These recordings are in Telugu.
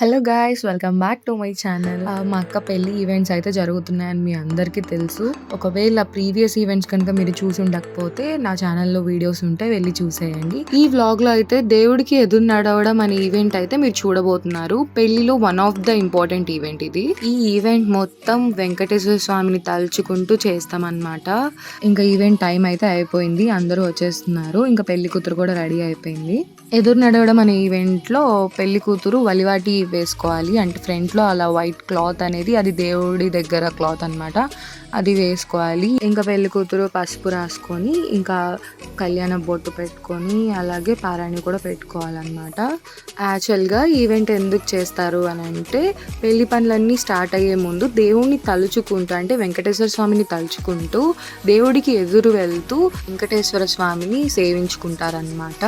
Hello guys, welcome back to my channel. మా అక్క పెళ్లి ఈవెంట్స్ అయితే జరుగుతున్నాయని మీ అందరికీ తెలుసు. ఒకవేళ ప్రీవియస్ ఈవెంట్స్ కనుక మీరు చూసి ఉండకపోతే నా ఛానల్లో వీడియోస్ ఉంటే వెళ్ళి చూసేయండి. ఈ వ్లాగ్ లో అయితే దేవుడికి ఎదురు నడవడం అనే ఈవెంట్ అయితే మీరు చూడబోతున్నారు. పెళ్లిలో one of the important event ఇది. ఈ ఈవెంట్ మొత్తం వెంకటేశ్వర స్వామిని తలుచుకుంటూ చేస్తామన్నమాట. ఇంకా ఈవెంట్ టైం అయితే అయిపోయింది, అందరూ వచ్చేస్తున్నారు. ఇంకా పెళ్లి కూతురు కూడా రెడీ అయిపోయింది. ఎదురు నడవడం అనే ఈవెంట్ లో పెళ్లి కూతురు వలివాటి వేసుకోవాలి. అంటే ఫ్రంట్ లో అలా వైట్ క్లాత్ అనేది, అది దేవుడి దగ్గర క్లాత్ అన్నమాట, అది వేసుకోవాలి. ఇంకా పెళ్లి కూతురు పసుపు రాసుకొని ఇంకా కళ్యాణ బొట్టు పెట్టుకొని అలాగే పారాణి కూడా పెట్టుకోవాలన్నమాట. యాక్చువల్గా ఈవెంట్ ఎందుకు చేస్తారు అని అంటే, పెళ్లి పనులన్నీ స్టార్ట్ అయ్యే ముందు దేవుడిని తలుచుకుంటూ, అంటే వెంకటేశ్వర స్వామిని తలుచుకుంటూ దేవుడికి ఎదురు వెళ్తూ వెంకటేశ్వర స్వామిని సేవించుకుంటారనమాట.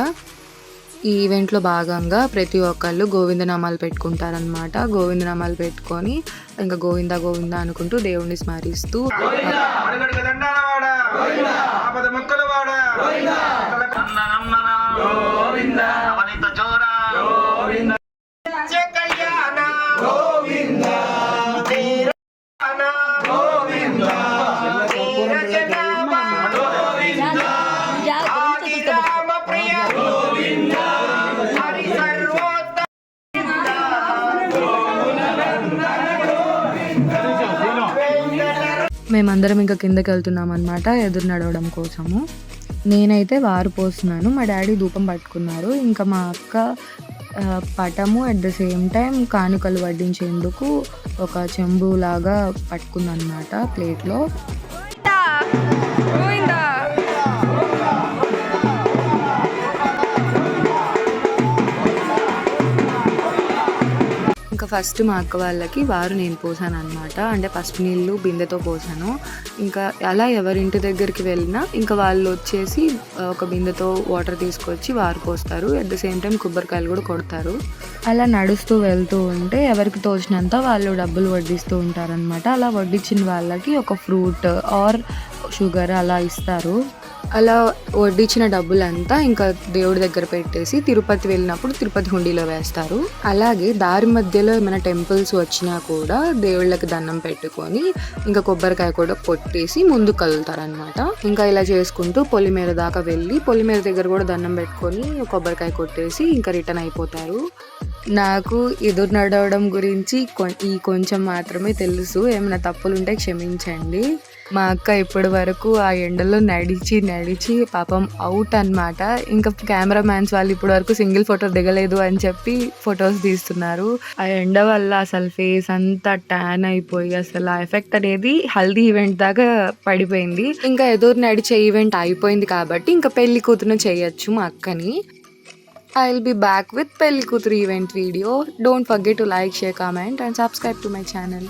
ఈ ఈవెంట్లో భాగంగా ప్రతి ఒక్కళ్ళు గోవిందనామాలు పెట్టుకుంటారనమాట. గోవిందనామాలు పెట్టుకొని ఇంకా గోవింద గోవింద అనుకుంటూ దేవుణ్ణి స్మరిస్తూ మేమందరం ఇంకా కిందకి వెళ్తున్నాం అనమాట ఎదురు నడవడం కోసము. నేనైతే వారు పోస్తున్నాను, మా డాడీ ధూపం పట్టుకున్నారు. ఇంకా మా అక్క పటము అట్ ద సేమ్ టైం కానుకలు వడ్డించేందుకు ఒక చెంబు లాగా పట్టుకుందనమాట ప్లేట్లో. ఇంకా ఫస్ట్ మా అక్క వాళ్ళకి వారు నేను పోసాను అనమాట. అంటే పసుపు నీళ్ళు బిందెతో పోసాను. ఇంకా అలా ఎవరింటి దగ్గరికి వెళ్ళినా ఇంకా వాళ్ళు వచ్చేసి ఒక బిందెతో వాటర్ తీసుకొచ్చి వారు పోస్తారు. అట్ ద సేమ్ టైం కొబ్బరికాయలు కూడా కొడతారు. అలా నడుస్తూ వెళ్తూ ఉంటే ఎవరికి తోచినంత వాళ్ళు డబ్బులు వడ్డిస్తూ ఉంటారనమాట. అలా వడ్డించిన వాళ్ళకి ఒక ఫ్రూట్ ఆర్ షుగర్ అలా ఇస్తారు. అలా వడ్డించిన డబ్బులంతా ఇంకా దేవుడి దగ్గర పెట్టేసి తిరుపతి వెళ్ళినప్పుడు తిరుపతి హుండీలో వేస్తారు. అలాగే దారి మధ్యలో ఏమైనా టెంపుల్స్ వచ్చినా కూడా దేవుళ్ళకి దండం పెట్టుకొని ఇంకా కొబ్బరికాయ కూడా కొట్టేసి ముందుకు కదులుతారనమాట. ఇంకా ఇలా చేసుకుంటూ పొలిమేర దాకా వెళ్ళి పొలిమేర దగ్గర కూడా దండం పెట్టుకొని కొబ్బరికాయ కొట్టేసి ఇంకా రిటర్న్ అయిపోతారు. నాకు ఎదురు నడవడం గురించి ఈ కొంచెం మాత్రమే తెలుసు. ఏమైనా తప్పులు ఉంటే క్షమించండి. మా అక్క ఇప్పటి వరకు ఆ ఎండలో నడిచి పాపం అవుట్ అనమాట. ఇంకా కెమెరా మ్యాన్స్ వాళ్ళు ఇప్పటి వరకు సింగిల్ ఫోటో దిగలేదు అని చెప్పి ఫొటోస్ తీస్తున్నారు. ఆ ఎండ వల్ల అసలు ఫేస్ అంతా ట్యాన్ అయిపోయి అసలు ఆ ఎఫెక్ట్ అనేది హల్దీ ఈవెంట్ దాకా పడిపోయింది. ఇంకా ఎదురు నడిచే ఈవెంట్ అయిపోయింది కాబట్టి ఇంకా పెళ్లి కూతురు చేయొచ్చు మా అక్కని. I'll be back with Pelli Kuturu event video. Don't forget to like, share, comment and subscribe to my channel.